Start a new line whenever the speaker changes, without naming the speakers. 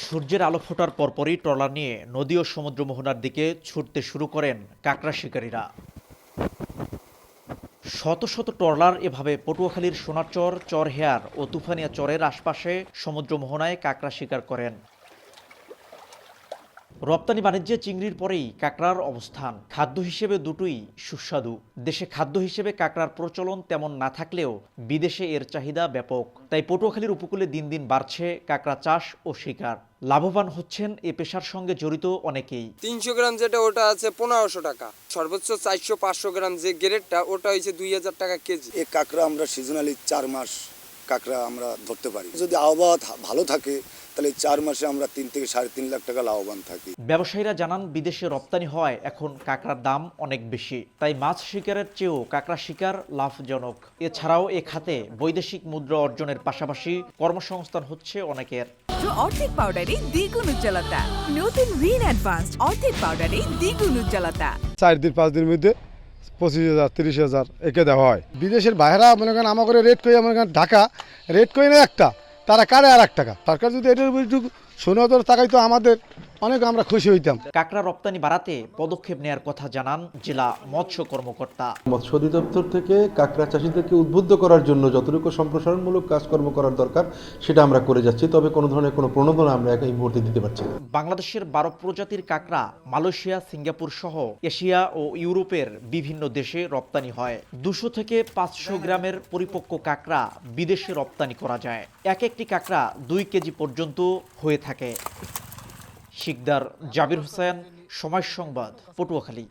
সূর্যের আলো ফোটার পরপরই ট্রলার নিয়ে নদী ও সমুদ্র মোহনার দিকে ছুটতে শুরু করেন কাঁকড়া শিকারীরা। শত শত ট্রলার এভাবে পটুয়াখালীর সোনারচর, চরহেয়ার ও তুফানিয়া চরের আশপাশে সমুদ্র মোহনায় কাঁকড়া শিকার করেন। রপ্তানি বাণিজ্যে চিংড়ির পরেই কাঁকড়ার অবস্থান। খাদ্য হিসেবে দুটোই সুস্বাদু। দেশে খাদ্য হিসেবে কাঁকড়ার প্রচলন তেমন না থাকলেও বিদেশে এর চাহিদা ব্যাপক। তাই পটুয়াখালীর উপকূলে দিন দিন বাড়ছে কাঁকড়া চাষ ও শিকার। লাভবান হচ্ছেন এ পেশার সঙ্গে জড়িত অনেকেই।
300 গ্রাম যেটা ওটা আছে 1500 টাকা, সর্বোচ্চ 400-500 গ্রাম যে গ্রেডটা ওটা হয়েছে 2000 টাকা কেজি।
এই কাঁকড়া আমরা সিজনালি 4 মাস কাঁকড়া আমরা ধরতে পারি। যদি আবহাওয়া ভালো থাকে তাহলে 4 মাসে আমরা 3 থেকে 3.5 লাখ টাকা লাভবান থাকি।
ব্যবসায়ীরা জানান, বিদেশে রপ্তানি হওয়ায় এখন কাঁকড়ার দাম অনেক বেশি। তাই মাছ শিকারের চেয়েও কাঁকড়া শিকার লাভজনক। এছাড়াও এ খাতে বৈদেশিক মুদ্রা অর্জনের পাশাপাশি কর্মসংস্থান হচ্ছে অনেকের।
অর্ধেক পাউডারে দ্বিগুণ উজ্জ্বলতা। নতুন রিন অ্যাডভান্সড অর্ধেক পাউডারে দ্বিগুণ উজ্জ্বলতা।
4 দিন 5 দিনের মধ্যে 25,000 30,000 একে দেওয়া হয়। বিদেশের বাইরা মনে করেন আমাকে রেট করে, মনে করেন ঢাকা রেট করে না একটা, তারা কারে আর 1 টাকা। সরকার যদি এটার উপর একটু সুনজর তাকাই তো আমাদের অনেক আমরা খুশি হইতাম।
কাঁকড়া রপ্তানি বাড়াতে পদক্ষেপ নেয়ার কথা জানান জেলা মৎস্য কর্মকর্তা।
মৎস্য অধিদপ্তর থেকে কাঁকড়া চাষিদেরকে উদ্বুদ্ধ করার জন্য যতটুকু সম্প্রসারণমূলক কাজকর্ম করার দরকার সেটা আমরা করে যাচ্ছি। তবে কোনো ধরনের কোনো প্রণোদনা আমরা এই মুহূর্তে দিতে পারছি না।
বাংলাদেশের 12 প্রজাতির কাঁকড়া মালয়েশিয়া, সিঙ্গাপুর সহ এশিয়া ও ইউরোপের বিভিন্ন দেশে রপ্তানি হয়। 200 থেকে 500 গ্রামের পরিপক্ক কাঁকড়া বিদেশে রপ্তানি করা যায়। এক একটি কাঁকড়া 2 কেজি পর্যন্ত হয়ে থাকে। শিকদার জাবির হোসেন, সময় সংবাদ, পটুয়াখালী।